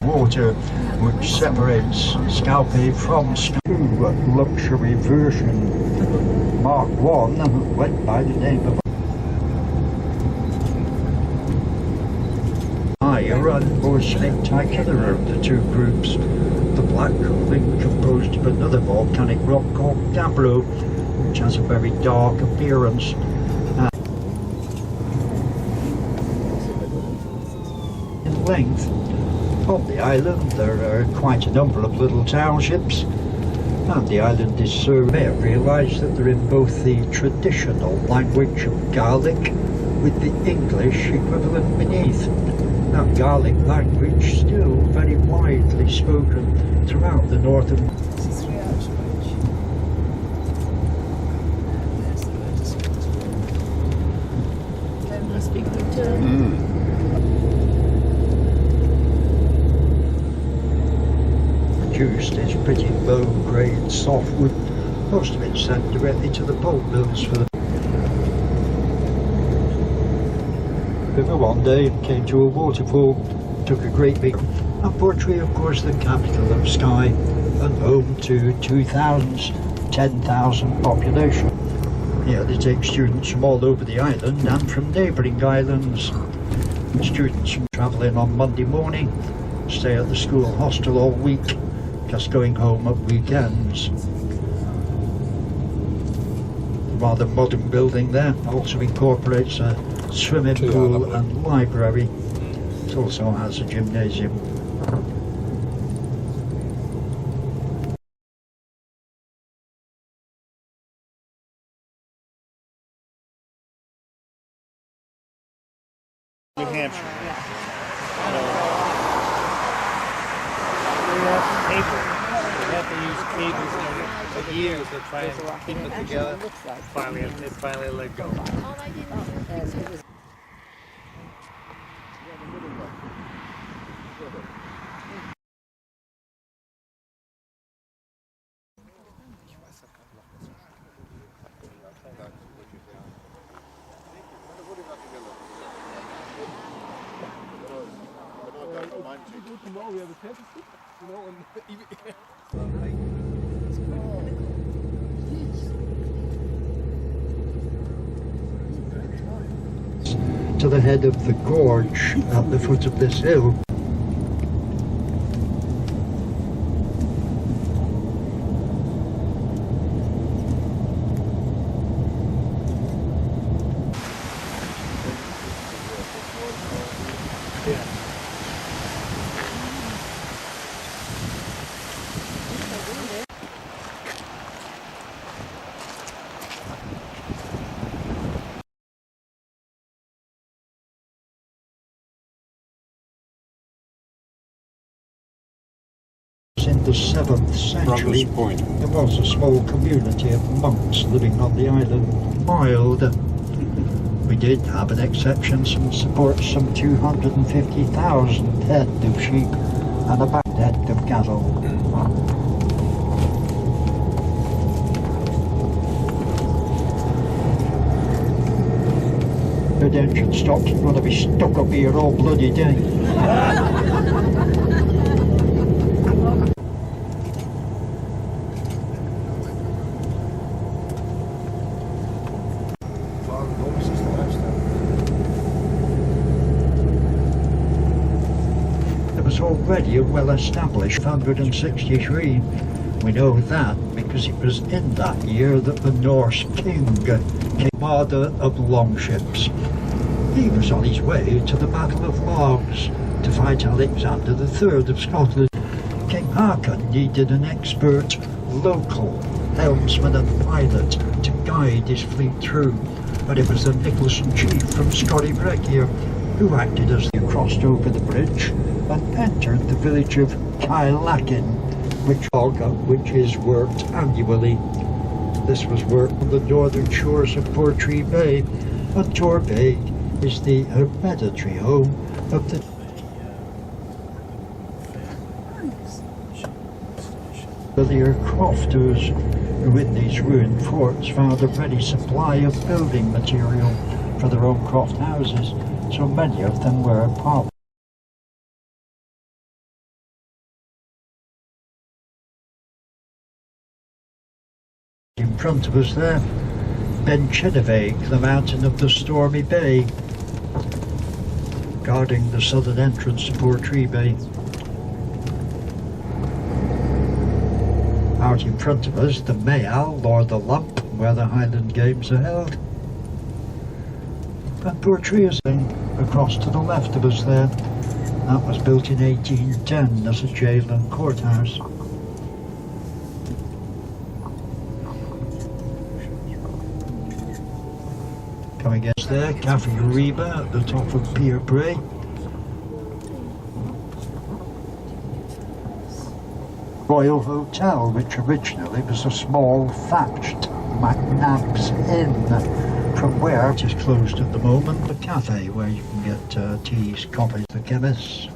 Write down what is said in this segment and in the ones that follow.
water which separates Skye from Skye. Luxury version Mark I went by the name of higher and more spectacular of the two groups. The black being composed of another volcanic rock called Gabbro, which has a very dark appearance. In length, on the island there are quite a number of little townships, and the island is so may have realised that they're in both the traditional language of Gaelic with the English equivalent beneath. That Gaelic language still very widely spoken throughout the northern. Produced is pretty low grade softwood, most of it sent directly to the pulp mills for the river one day and came to a waterfall, took a great big, and Portree, of course, the capital of Skye and home to 10,000 population. Yeah, they take students from all over the island and from neighbouring islands. Students travel in on Monday morning, stay at the school hostel all week, just going home at weekends. The rather modern building there also incorporates a swimming pool and library. It also has a gymnasium. New Hampshire. They have to use cables for years to try and keep it together. It's finally let go. To the head of the gorge at the foot of this hill. In the 7th century, there was a small community of monks living on the island. Wild. We did have an exception, some support some 250,000 head of sheep and about head of cattle. The engine stops and going to be stuck up here all bloody day. Already a well-established 163. We know that because it was in that year that the Norse king came father of longships. He was on his way to the Battle of Logs to fight Alexander III of Scotland. King Haakon needed an expert local helmsman and pilot to guide his fleet through, but it was the Nicholson chief from Scorribregia who acted as they crossed over the bridge and entered the village of Kylakin, which is worked annually. This was worked on the northern shores of Portree Bay, and Tor Bay is the hereditary home of the earlier crofters, who in these ruined forts found a ready supply of building material for their own croft houses, so many of them were apart. front of us there, Ben Nevis, the mountain of the Stormy Bay, guarding the southern entrance to Portree Bay. Out in front of us, the Mayal, or the Lump, where the Highland Games are held. And Portree is across to the left of us there. That was built in 1810 as a jail and courthouse. Coming against there, Cafe Reba at the top of Portree. Royal Hotel, which originally was a small thatched McNabb's Inn, from where it is closed at the moment, the cafe where you can get teas, coffees, the chemists.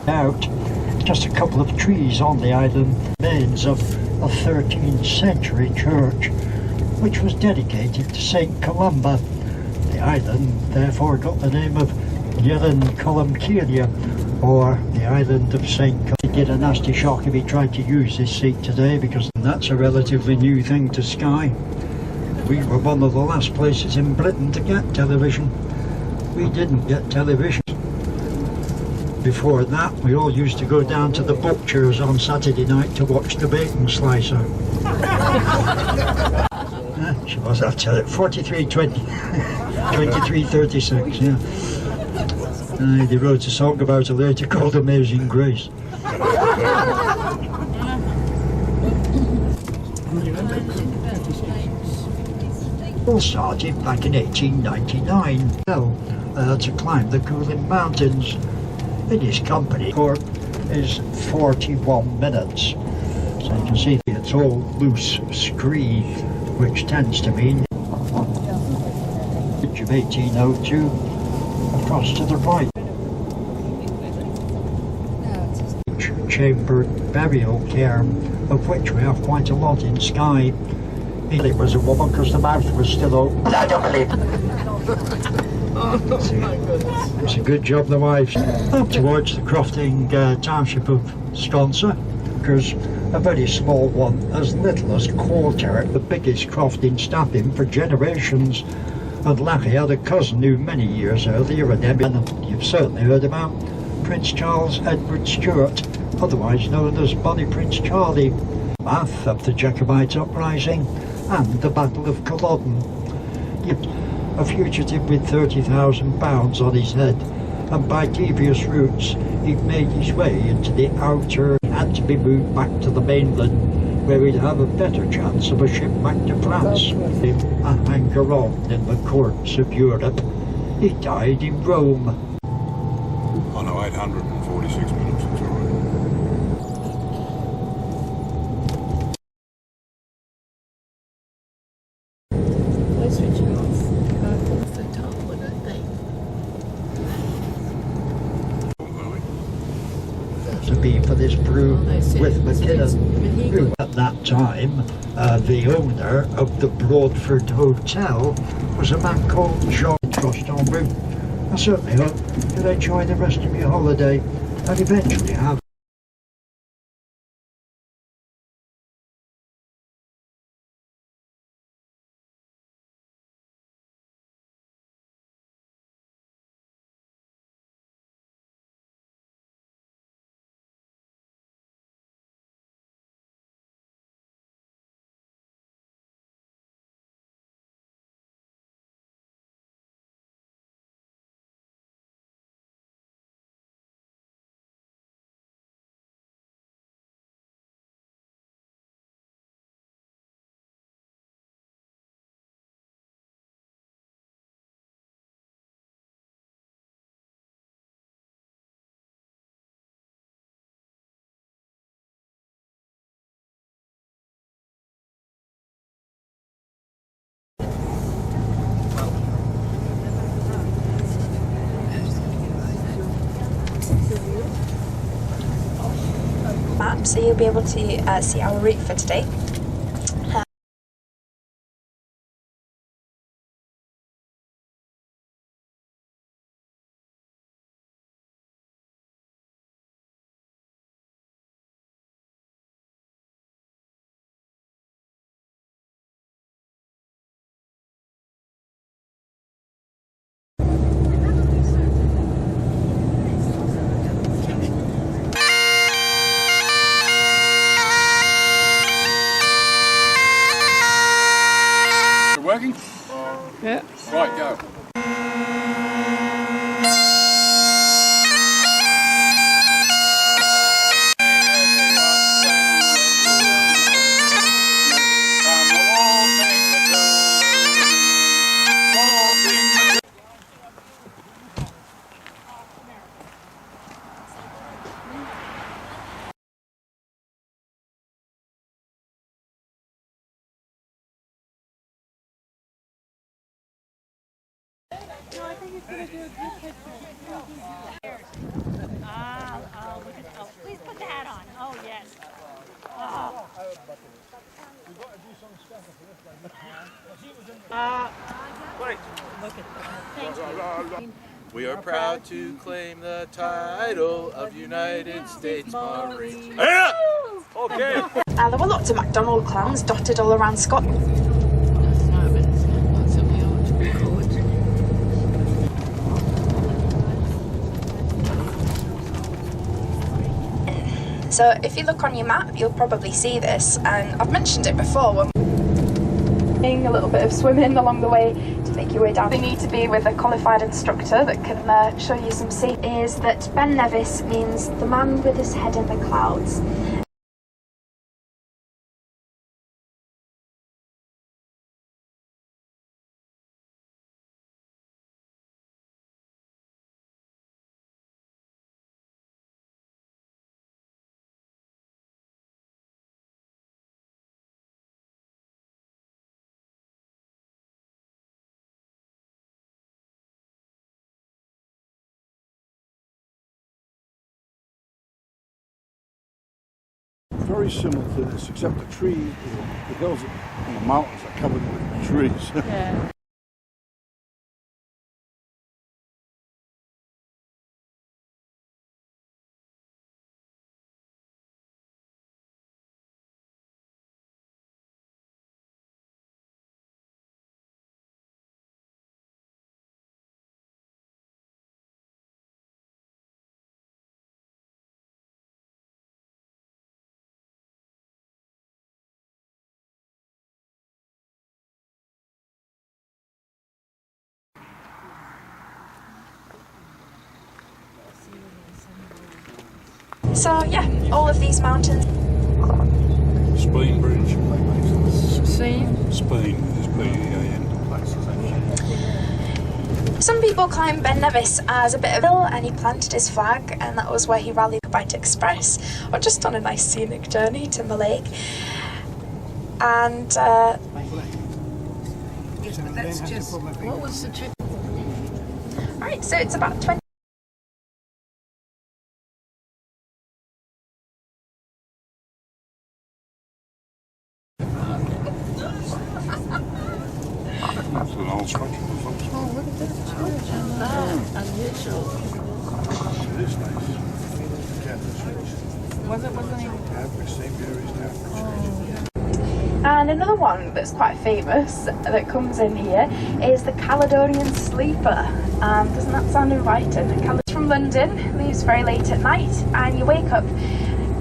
Out just a couple of trees on the island, remains of a 13th century church which was dedicated to St. Columba. The island therefore got the name of Yellan Columcilleria, or the island of St. Columba. He'd get a nasty shock if he tried to use this seat today, because that's a relatively new thing to Skye. We were one of the last places in Britain to get television. We didn't get television. Before that, we all used to go down to the butcher's on Saturday night to watch the bacon slicer. She was, I'll tell it, 43:20, 23:36, yeah. They wrote a song about her later called Amazing Grace. All started back in 1899 to climb the Coolin Mountains. In his company is 41 minutes. So you can see it's all loose scree, which tends to mean of 1802 across to the right. chambered burial cairn, of which we have quite a lot in Skye. It was a woman because the mouth was still open. I don't believe it. It's a good job the wife's up towards the crofting township of Sconser, because a very small one, as little as quarter, the biggest croft in Staffing for generations. And Lachy had a cousin who many years earlier, and you've certainly heard about Prince Charles Edward Stuart, otherwise known as Bonnie Prince Charlie, path of the Jacobite uprising and the Battle of Culloden. A fugitive with £30,000 on his head, and by devious routes he'd made his way into the outer, had to be moved back to the mainland, where he'd have a better chance of a ship back to France. A hanger-on in the courts of Europe. He died in Rome. I know, 846 minutes, it's all right. We're switching off the top, wouldn't they? To be for this brew with McKinnon, who at that time, the owner of the Broadford Hotel, was a man called Jean Trostombre. I certainly hope you'll enjoy the rest of your holiday and eventually have map, so you'll be able to see our route for today. Working? Yeah. Right, go. Please put the hat on. Oh, yes. We are proud to claim the title of United States Marine. Okay. There were lots of McDonald clans dotted all around Scotland. No, but it's not something I want to record. So if you look on your map, you'll probably see this, and I've mentioned it before. When a little bit of swimming along the way to make your way down. You need to be with a qualified instructor that can show you some safety. Is that Ben Nevis means the man with his head in the clouds. very similar to this, except the trees, the hills and the mountains are covered with trees. Yeah. So yeah, all of these mountains. Spain Bridge. Same. Spain is P-E-A-N. Some people climb Ben Nevis as a bit of a hill, and he planted his flag, and that was where he rallied the Bite Express, or just on a nice scenic journey to Mallaig. And That's just. What was the trip? right, so it's about 20. That's an old structure. Oh, look at this church. Unusual. It is nice. Wasn't even. Average, same areas, average. And another one that's quite famous that comes in here is the Caledonian Sleeper. Doesn't that sound inviting? It's from London, leaves very late at night, and you wake up.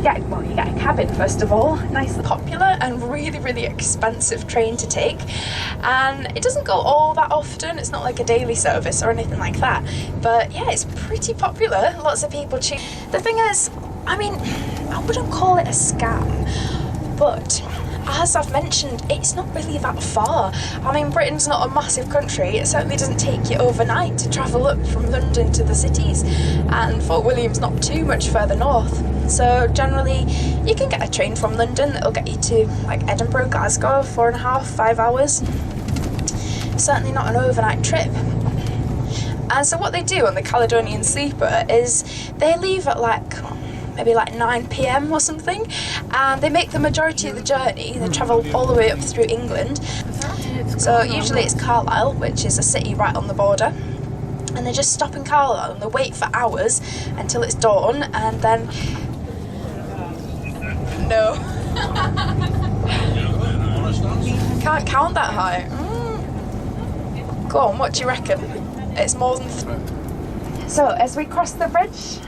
Yeah, well, you get a cabin first of all, nicely popular and really, really expensive train to take. And it doesn't go all that often, it's not like a daily service or anything like that. But yeah, it's pretty popular, lots of people choose. The thing is, I mean, I wouldn't call it a scam, but as I've mentioned, it's not really that far. I mean, Britain's not a massive country. It certainly doesn't take you overnight to travel up from London to the cities, and Fort William's not too much further north. So generally, you can get a train from London that'll get you to like Edinburgh, Glasgow, 4.5, 5 hours. Certainly not an overnight trip. And so what they do on the Caledonian Sleeper is they leave at maybe 9 p.m. or something, and they make the majority of the journey. They travel all the way up through England. So usually it's Carlisle, which is a city right on the border, and they just stop in Carlisle and they wait for hours until it's dawn, and then no. Can't count that high. Go on, what do you reckon? It's more than 3. So as we cross the bridge,